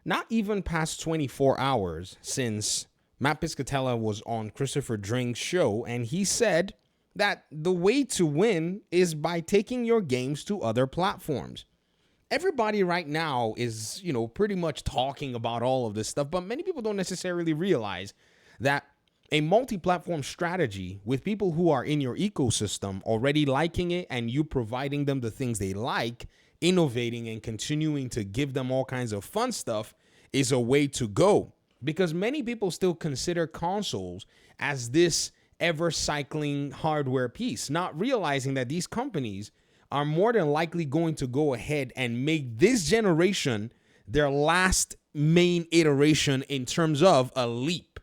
not even past 24 hours since Matt Piscatella was on Christopher Drink's show, and he said that the way to win is by taking your games to other platforms. Everybody right now is, pretty much talking about all of this stuff, but many people don't necessarily realize that a multi-platform strategy with people who are in your ecosystem already liking it and you providing them the things they like, innovating and continuing to give them all kinds of fun stuff is a way to go. Because many people still consider consoles as this ever-cycling hardware piece, not realizing that these companies are more than likely going to go ahead and make this generation their last main iteration in terms of a leap.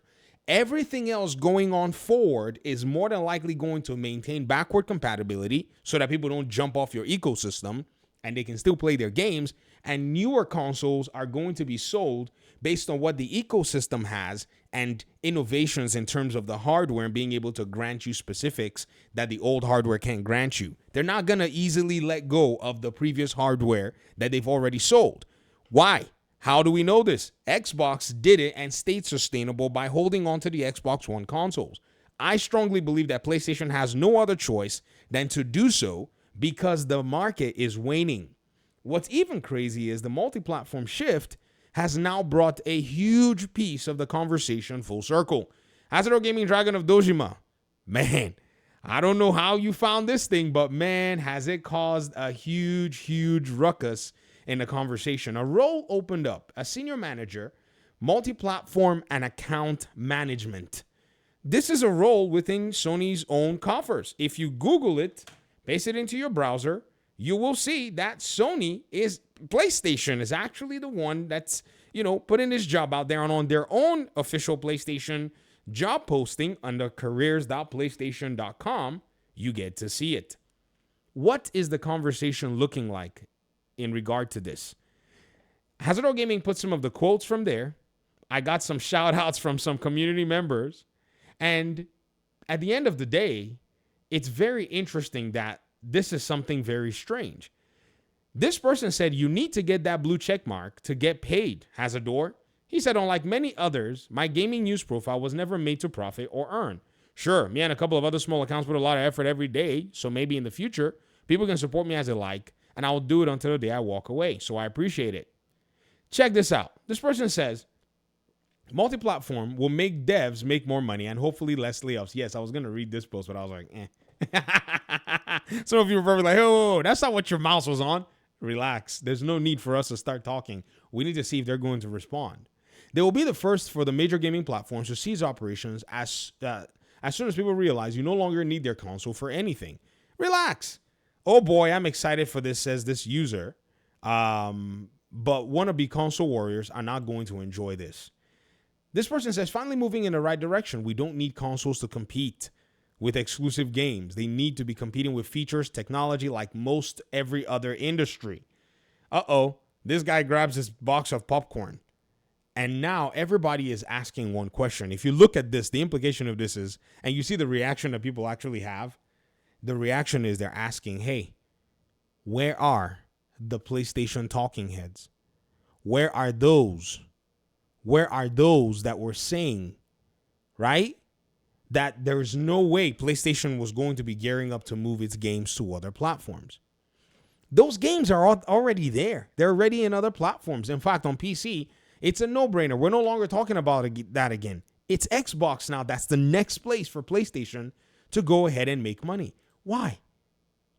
Everything else going on forward is more than likely going to maintain backward compatibility so that people don't jump off your ecosystem and they can still play their games. And newer consoles are going to be sold based on what the ecosystem has and innovations in terms of the hardware and being able to grant you specifics that the old hardware can't grant you. They're not going to easily let go of the previous hardware that they've already sold. Why? How do we know this? Xbox did it and stayed sustainable by holding on to the Xbox One consoles. I strongly believe that PlayStation has no other choice than to do so because the market is waning. What's even crazy is the multi-platform shift has now brought a huge piece of the conversation full circle. Hazard Gaming Dragon of Dojima. Man, I don't know how you found this thing, but man, has it caused a huge ruckus in the conversation. A role opened up, a senior manager, multi-platform and account management. This is a role within Sony's own coffers. If you Google it, paste it into your browser, you will see that PlayStation is actually the one that's, putting this job out there, and on their own official PlayStation job posting under careers.playstation.com, you get to see it. What is the conversation looking like in regard to this? Hazard Gaming put some of the quotes from there. I got some shout outs from some community members. And at the end of the day, it's very interesting that this is something very strange. This person said, you need to get that blue check mark to get paid, Hazardor. He said, unlike many others, my gaming news profile was never made to profit or earn. Sure, me and a couple of other small accounts put a lot of effort every day, so maybe in the future, people can support me as they like, and I will do it until the day I walk away, so I appreciate it. Check this out. This person says, multi-platform will make devs make more money and hopefully less layoffs. Yes, I was going to read this post, but I was like, Some of you were probably like, oh, that's not what your mouse was on. Relax. There's no need for us to start talking. We need to see if they're going to respond. They will be the first for the major gaming platforms to cease operations as soon as people realize you no longer need their console for anything. Relax. Oh boy, I'm excited for this, says this user. But wannabe console warriors are not going to enjoy this. This person says, finally moving in the right direction. We don't need consoles to compete with exclusive games. They need to be competing with features, technology, like most every other industry. This guy grabs his box of popcorn. And now everybody is asking one question. If you look at this, the implication of this is, and you see the reaction that people actually have, the reaction is they're asking, hey, where are the PlayStation talking heads? Where are those? Where are those that were saying, right, that there's no way PlayStation was going to be gearing up to move its games to other platforms? Those games are already there. They're already in other platforms. In fact, on PC, it's a no-brainer. We're no longer talking about that again. It's Xbox now. That's the next place for PlayStation to go ahead and make money. Why?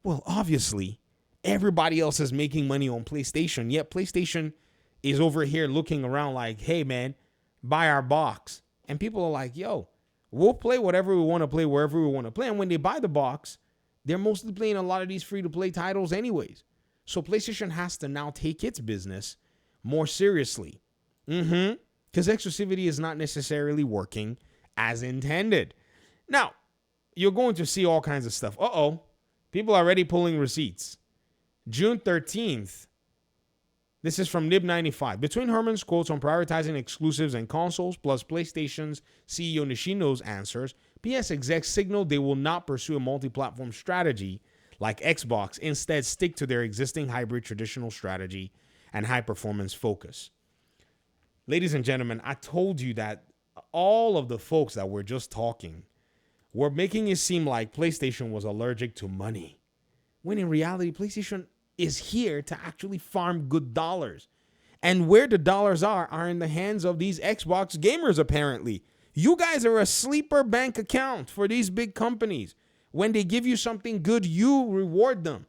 Well, obviously, everybody else is making money on PlayStation, yet PlayStation is over here looking around like, hey, man, buy our box. And people are like, yo, we'll play whatever we want to play wherever we want to play. And when they buy the box, they're mostly playing a lot of these free-to-play titles anyways. So PlayStation has to now take its business more seriously. Because exclusivity is not necessarily working as intended. Now, you're going to see all kinds of stuff. People are already pulling receipts. June 13th. This is from Nib95. Between Herman's quotes on prioritizing exclusives and consoles, plus PlayStation's CEO Nishino's answers, PS execs signaled they will not pursue a multi-platform strategy like Xbox, instead stick to their existing hybrid traditional strategy and high-performance focus. Ladies and gentlemen, I told you that all of the folks that were just talking were making it seem like PlayStation was allergic to money, when in reality, PlayStation is here to actually farm good dollars. And where the dollars are in the hands of these Xbox gamers, apparently. You guys are a sleeper bank account for these big companies. When they give you something good, you reward them.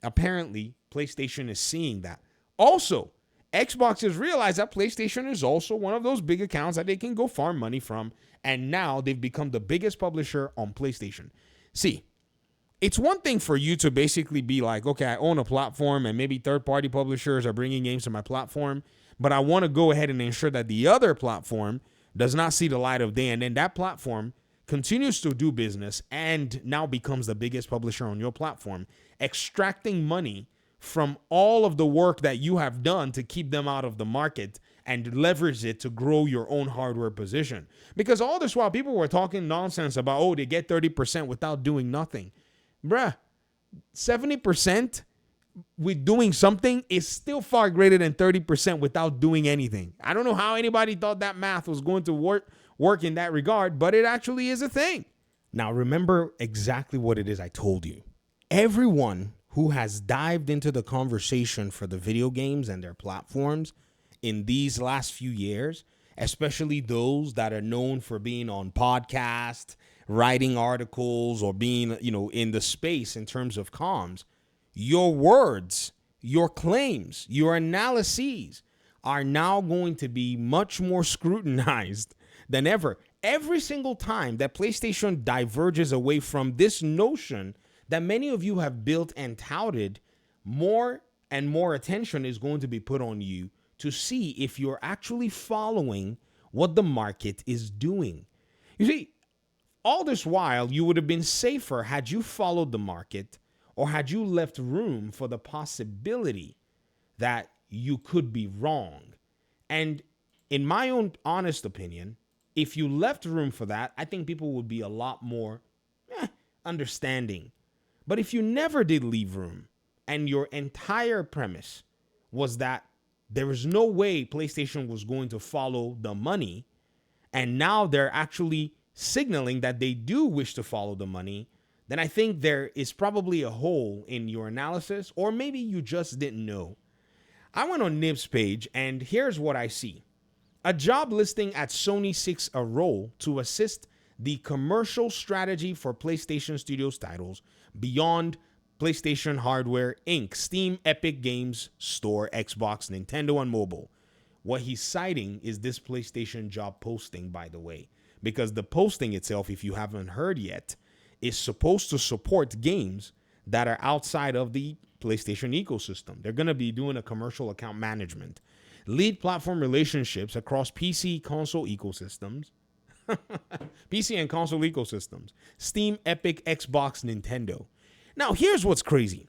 Apparently, PlayStation is seeing that. Also, Xbox has realized that PlayStation is also one of those big accounts that they can go farm money from. And now they've become the biggest publisher on PlayStation. See, it's one thing for you to basically be like, okay, I own a platform and maybe third-party publishers are bringing games to my platform, but I want to go ahead and ensure that the other platform does not see the light of day, and then that platform continues to do business and now becomes the biggest publisher on your platform, extracting money from all of the work that you have done to keep them out of the market and leverage it to grow your own hardware position. Because all this while, people were talking nonsense about, oh, they get 30% without doing nothing. Bruh, 70% with doing something is still far greater than 30% without doing anything. I don't know how anybody thought that math was going to work in that regard, but it actually is a thing. Now, remember exactly what it is I told you. Everyone who has dived into the conversation for the video games and their platforms in these last few years, especially those that are known for being on podcasts, writing articles, or being, in the space in terms of comms, your words, your claims, your analyses are now going to be much more scrutinized than ever. Every single time that PlayStation diverges away from this notion that many of you have built and touted, more and more attention is going to be put on you to see if you're actually following what the market is doing. You see, all this while, you would have been safer had you followed the market or had you left room for the possibility that you could be wrong. And in my own honest opinion, if you left room for that, I think people would be a lot more understanding. But if you never did leave room and your entire premise was that there was no way PlayStation was going to follow the money, and now they're actually signaling that they do wish to follow the money, then I think there is probably a hole in your analysis, or maybe you just didn't know. I went on Nib's page, and here's what I see. A job listing at Sony seeks a role to assist the commercial strategy for PlayStation Studios titles beyond PlayStation Hardware Inc., Steam, Epic Games Store, Xbox, Nintendo, and mobile. What he's citing is this PlayStation job posting, by the way, because the posting itself, if you haven't heard yet, is supposed to support games that are outside of the PlayStation ecosystem. They're going to be doing a commercial account management, lead platform relationships across PC console ecosystems, PC and console ecosystems, Steam, Epic, Xbox, Nintendo. Now, here's what's crazy.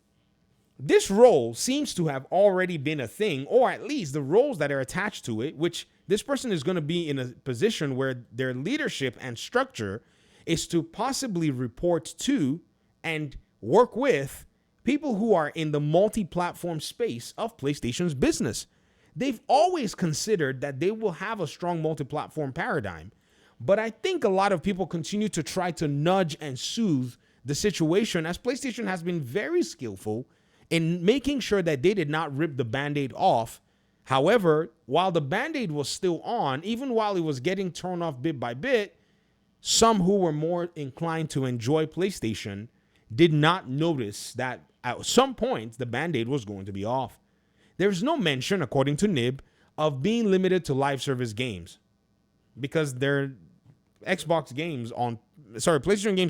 This role seems to have already been a thing, or at least the roles that are attached to it, which this person is going to be in a position where their leadership and structure is to possibly report to and work with people who are in the multi-platform space of PlayStation's business. They've always considered that they will have a strong multi-platform paradigm, but I think a lot of people continue to try to nudge and soothe the situation, as PlayStation has been very skillful in making sure that they did not rip the Band-Aid off. However, while the Band-Aid was still on, even while it was getting torn off bit by bit, some who were more inclined to enjoy PlayStation did not notice that at some point the Band-Aid was going to be off. There's no mention, according to Nib, of being limited to live service games, because their PlayStation games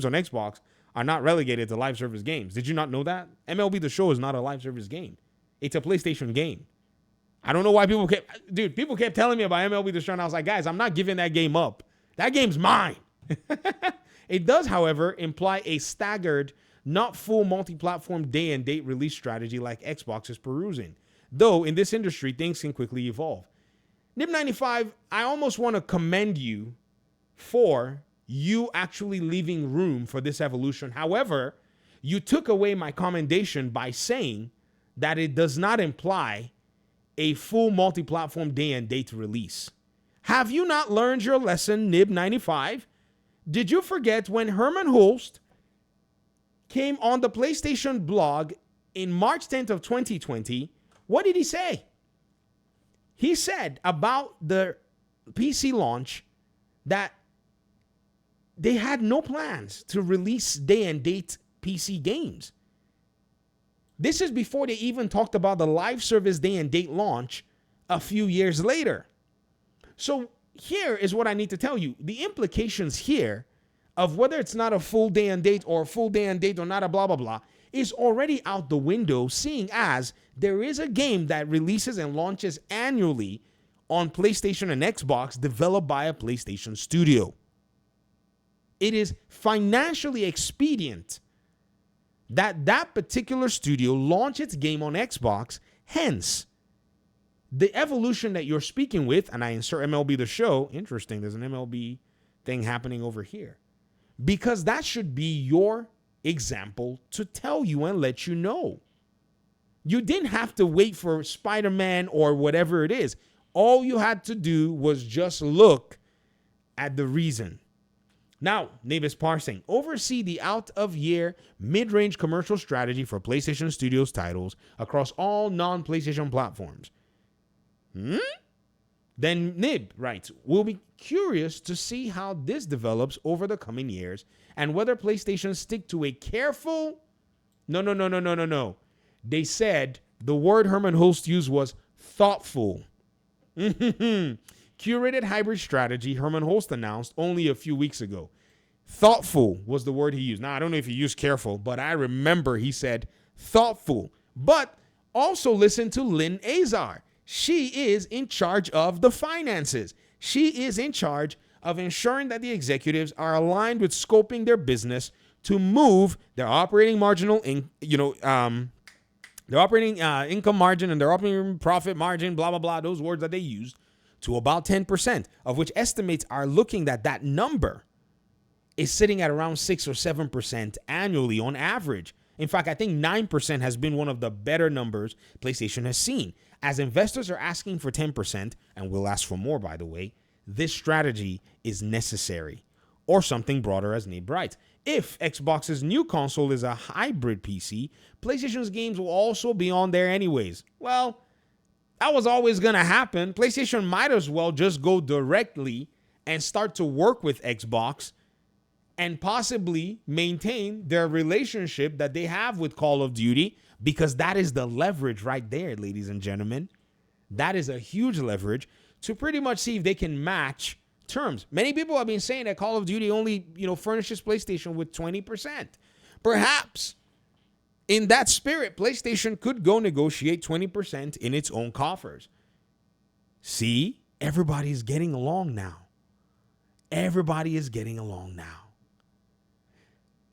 on Xbox are not relegated to live service games. Did you not know that? MLB The Show is not a live service game. It's a PlayStation game. I don't know why people kept telling me about MLB The Show, and I was like, guys, I'm not giving that game up. That game's mine. It does, however, imply a staggered, not full multi-platform day and date release strategy like Xbox is perusing. Though in this industry, things can quickly evolve. Nib95, I almost want to commend you for you actually leaving room for this evolution. However, you took away my commendation by saying that it does not imply a full multi-platform day and date release. Have you not learned your lesson, Nib95? Did you forget when Herman Hulst came on the PlayStation blog in March 10th of 2020? What did he say? He said about the PC launch that they had no plans to release day and date PC games. This is before they even talked about the live service day and date launch a few years later. So here is what I need to tell you. The implications here of whether it's not a full day and date or a full day and date or not a blah, blah, blah, is already out the window, seeing as there is a game that releases and launches annually on PlayStation and Xbox developed by a PlayStation studio. It is financially expedient that that particular studio launch its game on Xbox. Hence, the evolution that you're speaking with, and I insert MLB The Show. Interesting, there's an MLB thing happening over here. Because that should be your example to tell you and let you know. You didn't have to wait for Spider-Man or whatever it is. All you had to do was just look at the reason. Now, Navis Parsing, oversee the out-of-year mid-range commercial strategy for PlayStation Studios titles across all non-PlayStation platforms. Then Nib writes, we'll be curious to see how this develops over the coming years and whether PlayStation stick to a careful... No. They said the word Herman Hulst used was thoughtful. Curated hybrid strategy Herman Hulst announced only a few weeks ago. Thoughtful was the word he used. Now, I don't know if he used careful, but I remember he said thoughtful. But also listen to Lynn Azar. She is in charge of the finances. She is in charge of ensuring that the executives are aligned with scoping their business to move their operating marginal, their operating income margin and their operating profit margin, blah, blah, blah, those words that they used, to about 10%, of which estimates are looking that number is sitting at around 6 or 7% annually on average. In fact, I think 9% has been one of the better numbers PlayStation has seen. As investors are asking for 10%, and will ask for more, by the way, this strategy is necessary. Or something broader, as Nate writes. If Xbox's new console is a hybrid PC, PlayStation's games will also be on there anyways. Well, that was always going to happen. PlayStation might as well just go directly and start to work with Xbox and possibly maintain their relationship that they have with Call of Duty, because that is the leverage right there, ladies and gentlemen. That is a huge leverage to pretty much see if they can match terms. Many people have been saying that Call of Duty only, furnishes PlayStation with 20%. Perhaps in that spirit, PlayStation could go negotiate 20% in its own coffers. See, everybody's getting along now. Everybody is getting along now.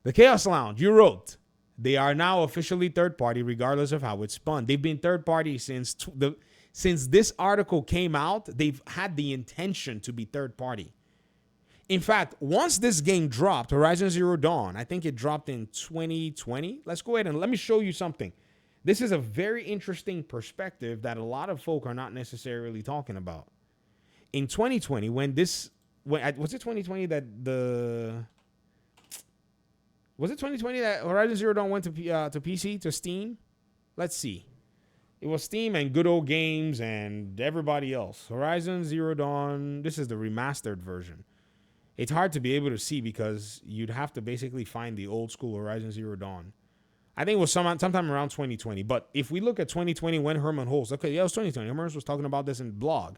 The Chaos Lounge, you wrote, they are now officially third party regardless of how it's spun. They've been third party since this article came out. They've had the intention to be third party. In fact, once this game dropped, Horizon Zero Dawn, I think it dropped in 2020. Let's go ahead and let me show you something. This is a very interesting perspective that a lot of folk are not necessarily talking about. In 2020, was it 2020 that Was it 2020 that Horizon Zero Dawn went to PC, to Steam? Let's see. It was Steam and Good Old Games and everybody else. Horizon Zero Dawn, this is the remastered version. It's hard to be able to see because you'd have to basically find the old school Horizon Zero Dawn. I think it was sometime around 2020. But if we look at 2020 when Herman Hulst, okay, yeah, it was 2020. Herman Hulst was talking about this in the blog.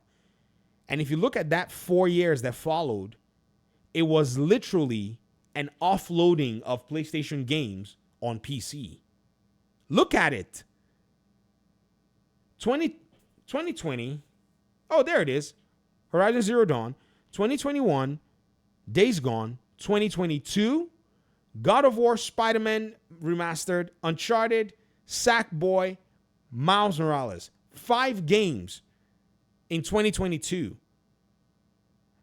And if you look at that 4 years that followed, it was literally an offloading of PlayStation games on PC. Look at it. 2020. Oh, there it is. Horizon Zero Dawn. 2021. Days Gone. 2022. God of War, Spider-Man Remastered, Uncharted, Sackboy, Miles Morales. 5 games in 2022.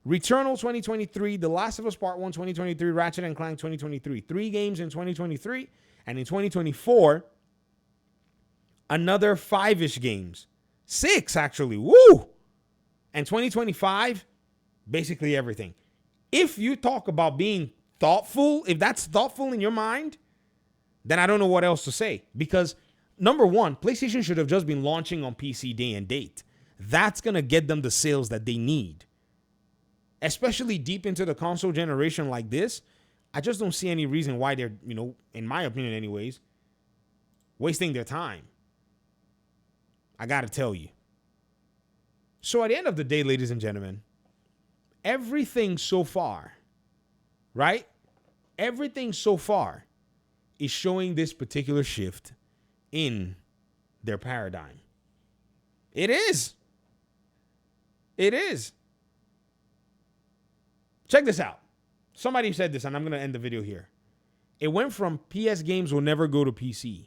Returnal 2023, The Last of Us Part 1 2023, Ratchet & Clank 2023. 3 games in 2023. And in 2024, another 5-ish games. 6, actually. Woo! And 2025, Basically everything. If you talk about being thoughtful, if that's thoughtful in your mind, then I don't know what else to say. Because number one, PlayStation should have just been launching on PC day and date. That's going to get them the sales that they need. Especially deep into the console generation like this, I just don't see any reason why they're, in my opinion anyways, wasting their time. I got to tell you. So at the end of the day, ladies and gentlemen, everything so far, right? Everything so far is showing this particular shift in their paradigm. It is. It is. Check this out. Somebody said this, and I'm going to end the video here. It went from PS games will never go to PC.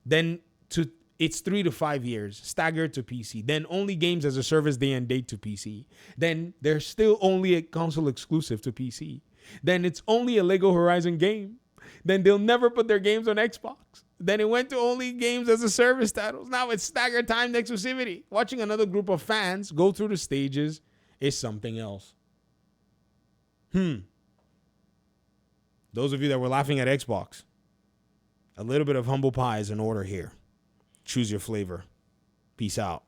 Then to it's 3 to 5 years, staggered to PC. Then only games as a service day and date to PC. Then there's still only a console exclusive to PC. Then it's only a Lego Horizon game. Then they'll never put their games on Xbox. Then it went to only games as a service titles. Now it's staggered timed exclusivity. Watching another group of fans go through the stages is something else. Those of you that were laughing at Xbox, a little bit of humble pie is in order here. Choose your flavor. Peace out.